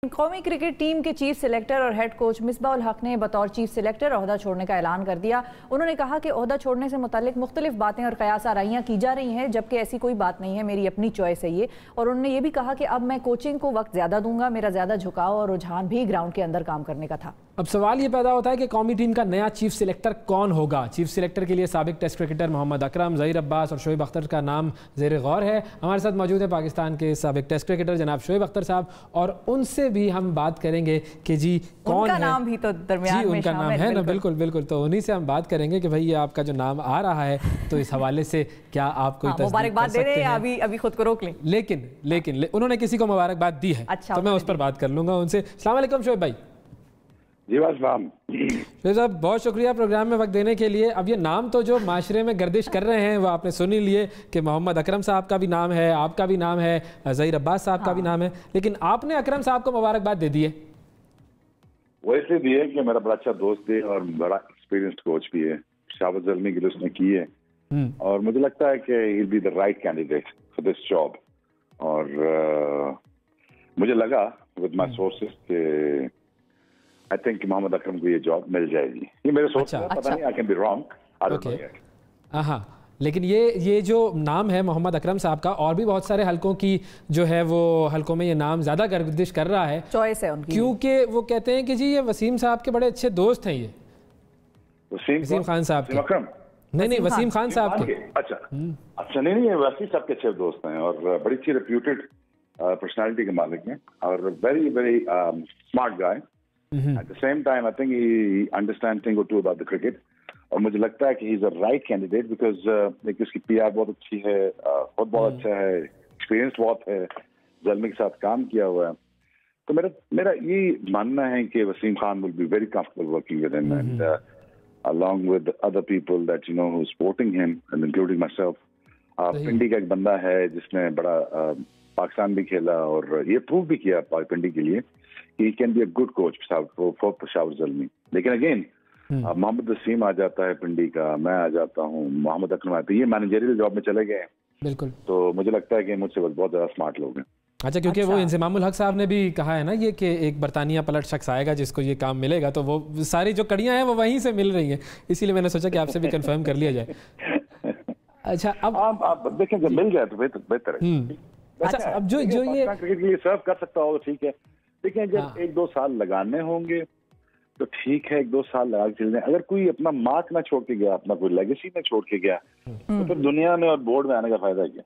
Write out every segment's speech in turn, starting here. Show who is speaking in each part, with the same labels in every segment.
Speaker 1: कौमी cricket team के chief selector और हेड कोच मिसबाह उल हक ने बतौर चीफ सिलेक्टर ओहदा छोड़ने का ऐलान कर दिया। उन्होंने कहा कि ओहदा छोड़ने से मुतालिक मुख्तलिफ बातें और कयास आराइयाँ की जा रही हैं, जबकि ऐसी कोई बात नहीं है, मेरी अपनी चॉइस है ये। और उन्होंने ये भी कहा कि अब मैं कोचिंग को वक्त ज़्यादा दूंगा, मेरा ज़्यादा झुकाव और रुझान भी ग्राउंड के अंदर काम करने का था।
Speaker 2: अब सवाल ये पैदा होता है कि कौमी टीम का नया चीफ सिलेक्टर कौन होगा। चीफ सिलेक्टर के लिए साबिक टेस्ट क्रिकेटर मोहम्मद अकरम, ज़हीर अब्बास और शोएब अख्तर का नाम ज़ेर गौर है। हमारे साथ मौजूद है पाकिस्तान के साबिक टेस्ट क्रिकेटर जनाब शोएब अख्तर साहब, और उनसे भी हम बात करेंगे कि जी कौन
Speaker 1: उनका
Speaker 2: है।
Speaker 1: नाम भी तो दरमियान
Speaker 2: जी
Speaker 1: में
Speaker 2: उनका नाम है ना, बिल्कुल बिल्कुल। तो उन्हीं से हम बात करेंगे कि भाई ये आपका जो नाम आ रहा है, तो इस हवाले से क्या आप कोई
Speaker 1: मुबारकबाद दे रहे हैं? अभी खुद को रोक लें।
Speaker 2: लेकिन उन्होंने किसी को मुबारकबाद दी है। अच्छा, तो मैं उस पर बात कर लूंगा उनसे। अस्सलाम वालेकुम शोएब भाई।
Speaker 3: जी वालेकुम
Speaker 2: साहब, बहुत शुक्रिया प्रोग्राम में वक्त देने के लिए। अब ये नाम तो जो माशरे में गर्दिश कर रहे हैं वो आपने सुन ही लिए कि मोहम्मद अकरम साहब का भी नाम है, आपका भी नाम है, ज़हीर अब्बास साहब का भी नाम है, लेकिन आपने अकरम साहब को मुबारकबाद दे दी है।
Speaker 3: वो इसलिए दिए कि मेरा बड़ा अच्छा दोस्त है और बड़ा एक्सपीरियंस्ड कोच भी है। शाबाश ज़ल्मी के लिए उसने की है और मुझे लगता है कि he will be the right candidate for this job. और मुझे लगा विद माय सोर्सेस कि आई थिंक मोहम्मद अकरम को ये जॉब मिल जाएगी। ये मेरे सोर्स है, पता नहीं, I can be wrong, I don't know yet.
Speaker 2: हाँ, लेकिन ये जो नाम है मोहम्मद अकरम साहब का, और भी बहुत सारे हलकों की जो है वो हलकों में ये नाम ज़्यादा गर्दिश कर रहा है,
Speaker 1: चॉइस है उनकी,
Speaker 2: क्योंकि वो कहते हैं कि जी ये वसीम साहब के बड़े अच्छे दोस्त हैं। ये वसीम खान साहब के?
Speaker 3: अकरम
Speaker 2: नहीं, वसीम खान साहब के।
Speaker 3: अच्छा नहीं, वसीम साहब के अच्छे दोस्त हैं और बड़ी अच्छी रेप्यूटेड पर्सनालिटी के मालिक हैं और very very smart guy. At the same time, I think he understands thing or two about the cricket. और मुझे लगता है कि he is a right candidate because एक उसकी PR बहुत अच्छी है, खुद बहुत अच्छा है, एक्सपीरियंस बहुत है, ज़ल्मी के साथ काम किया हुआ है। तो मेरा ये मानना है कि Wasim Khan will be very comfortable working with him and along with other people that you know who is supporting him and including myself. पिंडी का एक बंदा है जिसने बड़ा पाकिस्तान भी खेला और ये प्रूव भी किया पिंडी के लिए he can be a good coach for Peshawar Zalmi. लेकिन अगेन मोहम्मद वसीम आ जाता है पिंडी का, मैं आ जाता हूँ, मोहम्मद अकरम आते हैं, ये मैनेजरियल जॉब में चले गए हैं। बिल्कुल। तो मुझे लगता है कि मुझसे बहुत ज़्यादा स्मार्ट लोग हैं।
Speaker 2: अच्छा, क्योंकि वो इंज़मामुल हक साहब ने भी कहा है ना ये कि एक बरतानिया पलट शख्स आएगा जिसको ये काम मिलेगा, तो वो सारी जो कड़ियाँ हैं वो वहीं से मिल रही हैं, इसीलिए मैंने सोचा कि आपसे भी कंफर्म कर लिया जाए। अच्छा, अब
Speaker 3: आप देखें जब मिल जाए तो बेहतर है।
Speaker 2: अच्छा, अब जो ये
Speaker 3: क्रिकेट के लिए सर्व कर सकता हो तो ठीक है, लेकिन जब 1-2 साल लगाने होंगे तो ठीक है, 1-2 साल लगा के चल जाए। अगर कोई अपना मार्क ना छोड़ के गया, अपना कोई लेगेसी ना छोड़ के गया, तो फिर दुनिया में और बोर्ड में आने का फायदा क्या?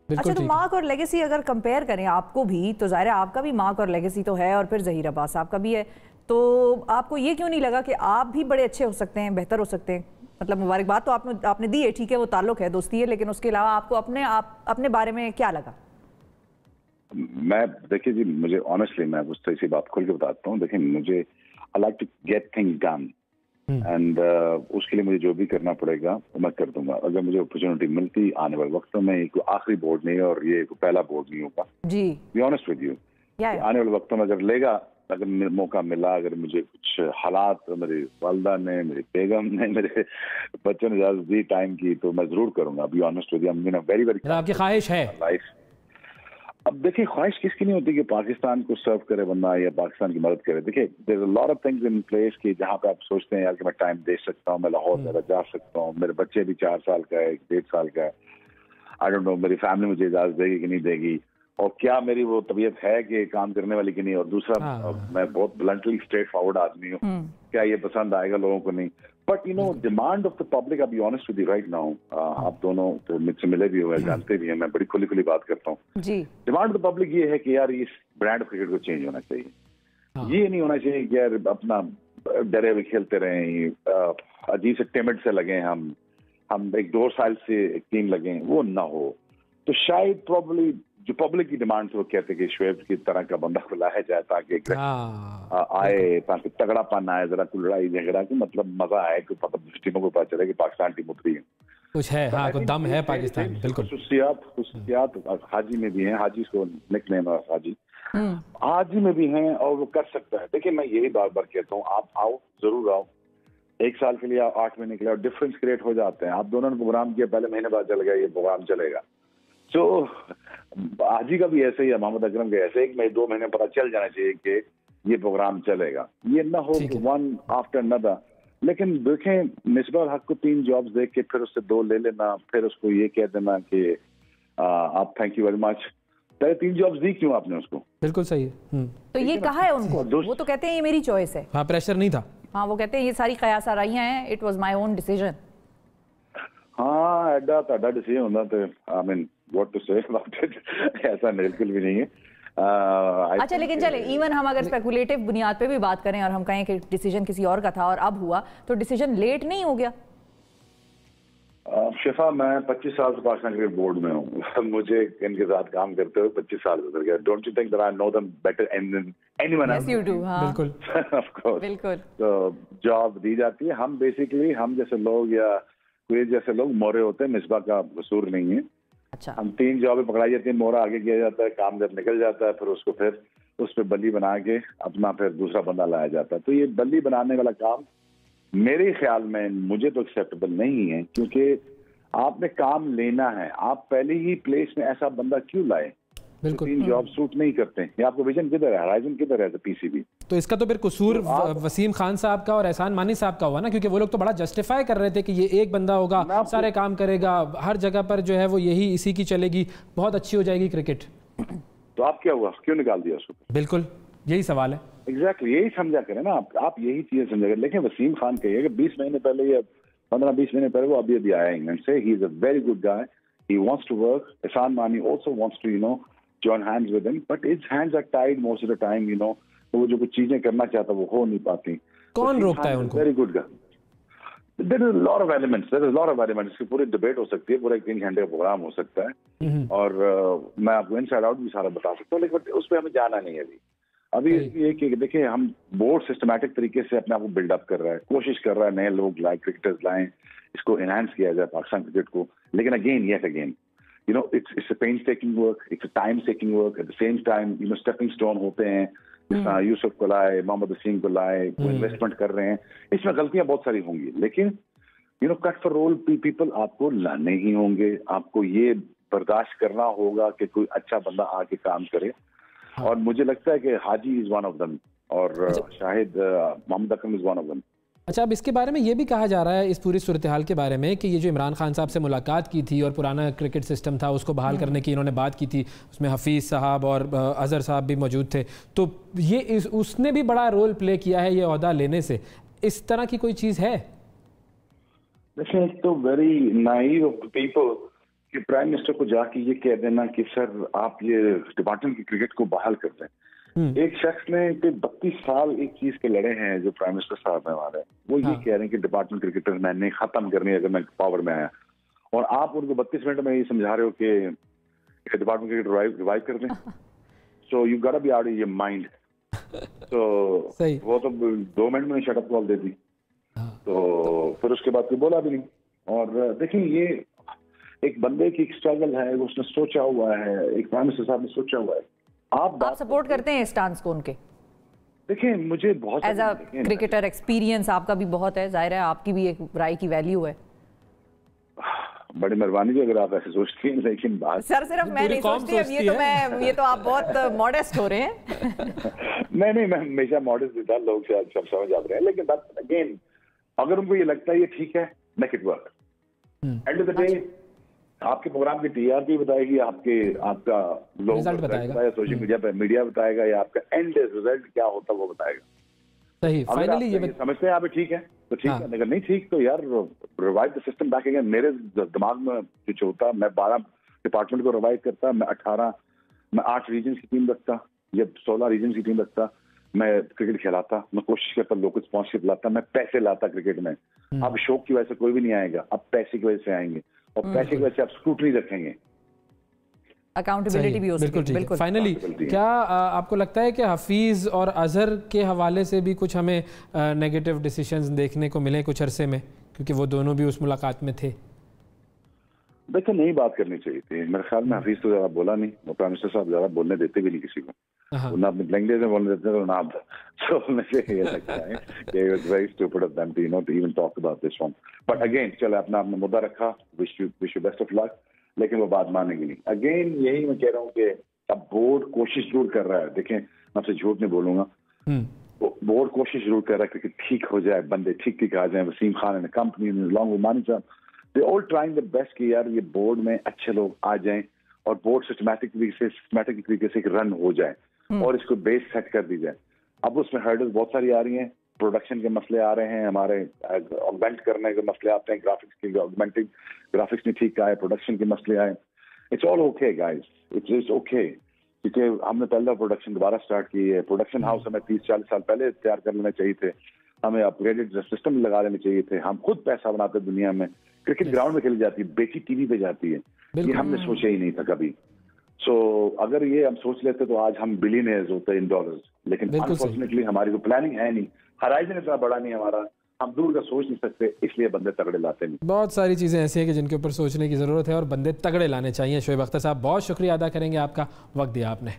Speaker 1: अच्छा, तो मार्क और लेगेसी अगर कंपेयर करें आपको भी, तो जाहिर है आपका भी मार्क और लेगेसी तो है और फिर ज़हीर अब्बास साहब का भी है, तो आपको ये क्यों नहीं लगा कि आप भी बड़े अच्छे हो सकते हैं, बेहतर हो सकते हैं? मतलब मुबारकबाद तो आपने दी है, ठीक है, वो ताल्लुक है, दोस्ती है, लेकिन उसके अलावा आपको अपने बारे में क्या लगा?
Speaker 3: मैं देखिए जी, मुझे ऑनेस्टली मैं उससे इसी बात खोल के बताता हूँ। देखिए, मुझे I like to get things done and उसके लिए मुझे जो भी करना पड़ेगा वो मैं कर दूंगा। अगर मुझे अपॉर्चुनिटी मिलती आने वाले वक्त में, कोई आखिरी बोर्ड नहीं और ये कोई पहला बोर्ड नहीं होगा,
Speaker 1: G
Speaker 3: be honest with you, आने वाले वक्त में अगर मौका मिला, अगर मुझे कुछ हालात मेरी वालदा ने, मेरी बेगम ने, मेरे बच्चों ने इजाजत दी टाइम की, तो मैं जरूर करूंगा। Be honest with you, very very
Speaker 2: आपकी ख्वाहिश है
Speaker 3: लाइफ। अब देखिए, ख्वाहिश किसकी नहीं होती कि पाकिस्तान को सर्व करे बंदा या पाकिस्तान की मदद करे। देखिए, there is a lot of things in place कि जहाँ पे आप सोचते हैं यार कि मैं टाइम दे सकता हूँ, मैं लाहौर ज़रा जा सकता हूँ, मेरे बच्चे भी 4 साल का है, 1.5 साल का है, आई डोंट नो मेरी फैमिली मुझे इजाज़त देगी कि नहीं देगी, और क्या मेरी वो तबीयत है कि काम करने वाली की नहीं, और दूसरा मैं बहुत ब्लंटली स्ट्रेट फॉरवर्ड आदमी हूँ, क्या ये पसंद आएगा लोगों को नहीं। But you know demand of the public, I be honest with you right now, आप दोनों तो मुझसे मिले भी हुए, जानते भी हैं, मैं बड़ी खुली बात करता हूँ जी। डिमांड ऑफ द पब्लिक ये है कि यार इस ब्रांड ऑफ क्रिकेट को चेंज होना चाहिए। ये नहीं होना चाहिए कि यार अपना डरे हुए खेलते रहे, अजीब से टिमिड से लगे, हम 1-2 साल से एक टीम लगे, वो ना हो। तो शायद प्रॉब्ली जो पब्लिक की डिमांड से वो कहते हैं कि शोएब की तरह का बंदा को लाया जाए ताकि आए, ताकि तगड़ापन आए, जरा कोई लड़ाई झगड़ा की मतलब मजा आए, कि पता टीमों को पता चले कि पाकिस्तान टीम उतरी है,
Speaker 2: कुछ है, हाँ, कुछ दम है पाकिस्तान में। बिल्कुल,
Speaker 3: खुसूसियात हाजी में भी हैं, हाजी को निकनेम है हाजी में भी हैं और वो कर सकता है। देखिए, मैं यही बार बार कहता हूँ, आप आओ, जरूर आओ, 1 साल के लिए, 8 महीने के लिए, डिफरेंस क्रिएट हो जाते हैं। आप दोनों ने प्रोग्राम किया, पहले महीने बाद चल गया, ये प्रोग्राम चलेगा। तो आज ही का भी ऐसे ही है, मोहम्मद अकरम का ऐसे 1-2 महीने पता चल जाना चाहिए कि ये प्रोग्राम चलेगा, ये ना हो कि वन आफ्टर अनदर। लेकिन देखें मिसबाह हक को 3 जॉब्स देख के फिर उससे 2 ले लेना, फिर उसको ये कह देना कि आप थैंक यू वेरी मच, पहले 3 जॉब्स दी क्यों आपने उसको?
Speaker 2: बिल्कुल सही है।
Speaker 1: तो ये कहा है उनको, वो तो कहते हैं ये मेरी चॉइस है।
Speaker 2: हाँ, प्रेशर नहीं था।
Speaker 1: हाँ, वो कहते हैं ये सारी कयास आराइयां हैं, it was my own decision.
Speaker 3: हाँ, एडा ताड़ा डिसीजन होना तो I mean what to say about it, ऐसा बिल्कुल भी नहीं है।
Speaker 1: अच्छा, लेकिन चले इवन हम अगर स्पेकुलेटिव बुनियाद पे भी बात करें और हम कहें कि डिसीजन किसी और का था और अब हुआ, तो डिसीजन लेट नहीं हो गया?
Speaker 3: शिफा, मैं 25 साल से पाकिस्तान क्रिकेट बोर्ड में हूँ। मुझे इनके साथ काम करते हुए 25 साल गुजर गया। Don't you think that I know them better than anyone else?
Speaker 1: Yes you do. हाँ,
Speaker 2: बिल्कुल,
Speaker 3: ऑफ कोर्स।
Speaker 1: बिल्कुल।
Speaker 3: तो जॉब दी जाती है, हम बेसिकली हम जैसे लोग या कोई जैसे लोग मोरे होते हैं, मिसबा का कसूर नहीं है।
Speaker 1: अच्छा,
Speaker 3: हम 3 जॉबें पकड़ाई जाती है, मोरा आगे किया जाता है, काम जब निकल जाता है फिर उसको फिर उस पर बल्ली बना के अपना फिर दूसरा बंदा लाया जाता है। तो ये बल्ली बनाने वाला काम मेरे ख्याल में मुझे तो एक्सेप्टेबल नहीं है, क्योंकि आपने काम लेना है, आप पहले ही प्लेस में ऐसा बंदा क्यों लाए?
Speaker 2: बिल्कुल।
Speaker 3: 3 जॉब सूट नहीं करते हैं। ये आपको विजन किधर है, हराइजन किधर है पीसीबी?
Speaker 2: तो इसका तो फिर कसूर वसीम खान साहब का और एहसान मानी साहब का हुआ ना, क्योंकि वो लोग तो बड़ा जस्टिफाई कर रहे थे कि ये एक बंदा होगा, सारे काम करेगा, हर जगह पर जो है वो यही इसी की चलेगी, बहुत अच्छी हो जाएगी क्रिकेट।
Speaker 3: तो आप क्या हुआ, क्यों निकाल दिया उसको?
Speaker 2: बिल्कुल यही सवाल है।
Speaker 3: एग्जैक्टली, यही समझा करें ना आप यही चीजें समझा करें। लेकिन वसीम खान कहिए कि 20 महीने पहले या 15-20 महीने पहले वो अभी आया इंग्लैंड से, he is a very good guy, he wants to work. Ehsan Mani also wants to join hands with him, but his hands are tied most of the time, तो वो जो कुछ चीजें करना चाहता वो हो नहीं पाती।
Speaker 2: कौन रोकता है उनको?
Speaker 3: Very good guy. There is a lot of elements. इसकी पूरी डिबेट हो सकती है, पूरा 3 घंटे का प्रोग्राम हो सकता है, और मैं आपको इनसाइड आउट भी सारा बता सकता हूँ, लेकिन उस पर हमें जाना नहीं है अभी। ये कि देखिए, हम बोर्ड सिस्टमैटिक तरीके से अपने आप को बिल्डअप कर रहा है, कोशिश कर रहा है नए लोग लाए, क्रिकेटर्स लाएं, इसको एनहांस किया जाए पाकिस्तान क्रिकेट को। लेकिन again it's a painstaking work, it's a time-taking work. At the same time, stepping stone होते हैं, यूसुफ को लाए, मोहम्मद वसीम को लाए, इन्वेस्टमेंट कर रहे हैं, इसमें गलतियां बहुत सारी होंगी, लेकिन कट फॉर रोल पीपल आपको लाने ही होंगे, आपको ये बर्दाश्त करना होगा कि कोई अच्छा बंदा आके काम करे। और मुझे लगता है कि हाजी इज वन ऑफ देम, और Shahid Mohammad Akram is one of them.
Speaker 2: अच्छा, अब इसके बारे में ये भी कहा जा रहा है, इस पूरी सूरत हाल के बारे में, कि ये जो इमरान खान साहब से मुलाकात की थी और पुराना क्रिकेट सिस्टम था उसको बहाल करने की इन्होंने बात की थी, उसमें हफीज़ साहब और अजहर साहब भी मौजूद थे, तो ये उसने भी बड़ा रोल प्ले किया है ये ओहदा लेने से, इस तरह की कोई चीज़ है?
Speaker 3: देखिए, तो वेरी नाइव ऑफ पीपल कि प्राइम मिनिस्टर को जाके ये कह देना कि सर आप ये डिपार्टमेंट की क्रिकेट को बहाल कर दें। एक शख्स ने 32 साल एक चीज के लड़े हैं, जो प्राइम मिनिस्टर साहब है हमारे, वो ये कह रहे हैं कि डिपार्टमेंट क्रिकेटर मैंने खत्म करनी है अगर मैं पावर में आया, और आप उनको 32 मिनट में ये समझा रहे हो कि डिपार्टमेंट क्रिकेट रिवाइव कर दें। So you got to be out of your mind. तो वो तो 2 मिनट में शटअप कॉल दे दी, तो फिर उसके बाद कोई बोला भी नहीं। और देखिए, ये एक बंदे की स्ट्रगल है, उसने सोचा हुआ है, एक प्राइम मिनिस्टर साहब ने सोचा हुआ है। आप
Speaker 1: सपोर्ट करते हैं स्टांस को उनके?
Speaker 3: देखिए, मुझे बहुत
Speaker 1: एज अ क्रिकेटर एक्सपीरियंस आपका भी बहुत है, जाहिर है आपकी भी एक राय की वैल्यू है।
Speaker 3: बड़ी मेहरबानी अगर आप ऐसे सोचती हैं, लेकिन बात
Speaker 1: सर सिर्फ मैं नहीं सोचती, अब ये तो आप बहुत मॉडेस्ट हो रहे हैं।
Speaker 3: नहीं, मैं हमेशा मॉडेस्ट था, लोग शायद सब समझ आ रहे हैं, लेकिन अगेन अगर उनको ये लगता है ये ठीक है, make it work. End of the day आपके प्रोग्राम की टीआरपी बताएगी, आपका लोग बताएगा, सोशल मीडिया पे मीडिया बताएगा, या आपका एंड रिजल्ट क्या होता है वो बताएगा।
Speaker 2: सही, फाइनली ये
Speaker 3: समझते हैं आप ठीक है तो ठीक है, अगर नहीं ठीक तो यार revive the system back again. मेरे दिमाग में कुछ होता, मैं 12 डिपार्टमेंट को रिवाइव करता, मैं 8 रीजन की टीम रखता या 16 रीजन की टीम रखता, मैं क्रिकेट खिलाता, मैं कोशिश करता लोगों को स्पॉन्सरशिप लाता, मैं पैसे लाता क्रिकेट में। अब शौक की वजह से कोई भी नहीं आएगा, अब पैसे की वजह से आएंगे, और पैसे की वजह से आप स्क्रूटनी रखेंगे,
Speaker 1: अकाउंटेबिलिटी भी हो सकती है। बिल्कुल।
Speaker 2: फाइनली क्या आपको लगता है कि हफीज़ और अजहर के हवाले से भी कुछ हमें नेगेटिव डिसीजंस देखने को मिले कुछ अरसे में, क्योंकि वो दोनों भी उस मुलाकात में थे?
Speaker 3: देखिए, नई बात करनी चाहिए थी मेरे ख्याल में। हफीज तो ज़्यादा बोला नहीं, वो प्राइम मिनिस्टर साहब ज़्यादा बोलने देते भी नहीं किसी को, ना अपने लैंग्वेज में बोलने देते हैं, ना आप। तो मुझे ये लगता है कि it was very stupid of them to even talk about this one. But again, चलो अपना मुद्दा रखा, wish you best of luck, लेकिन वो बात मानेंगे नहीं। अगेन यही मैं कह रहा हूँ कि अब बोर्ड कोशिश जरूर कर रहा है, देखें मैं आपसे झूठ नहीं बोलूंगा, बोर्ड कोशिश जरूर कर रहा है कि ठीक हो जाए, बंदे ठीक ठीक आ जाए। वसीम खान एंड कंपनी लॉन्ग मानी साहब, they all trying the best कि यार ये बोर्ड में अच्छे लोग आ जाएं और बोर्ड सिस्टमैटिक तरीके से एक रन हो जाए और इसको बेस सेट कर दी जाए। अब उसमें हर्डल्स बहुत सारी आ रही हैं, प्रोडक्शन के मसले आ रहे हैं, हमारे ऑगमेंट करने के मसले आते हैं, ग्राफिक्स के ऑगमेंटिंग ग्राफिक्स नहीं ठीक आए, प्रोडक्शन के मसले आए। It's all okay guys, it's okay, क्योंकि हमने पहले प्रोडक्शन दोबारा स्टार्ट की है। प्रोडक्शन हाउस हमें 30-40 साल पहले तैयार कर लेने चाहिए थे, हमें अपग्रेडेड सिस्टम लगा लेने चाहिए थे। हम खुद पैसा बनाते दुनिया में, क्रिकेट ग्राउंड में खेली जाती है, बेटी टीवी पे जाती है, ये हमने सोचा ही नहीं था कभी। सो अगर ये हम सोच लेते तो आज हम बिलियनियर्स होते इन डॉलर्स, लेकिन अनफॉर्चुनेटली हमारी तो प्लानिंग है नहीं, हराइजन इतना बड़ा नहीं हमारा, हम दूर का सोच नहीं सकते, इसलिए बंदे तगड़े लाते नहीं।
Speaker 2: बहुत सारी चीज़ें ऐसी हैं कि जिनके ऊपर सोचने की ज़रूरत है और बंदे तगड़े लाने चाहिए। शोएब अख्तर साहब, बहुत शुक्रिया अदा करेंगे आपका, वक्त दिया आपने।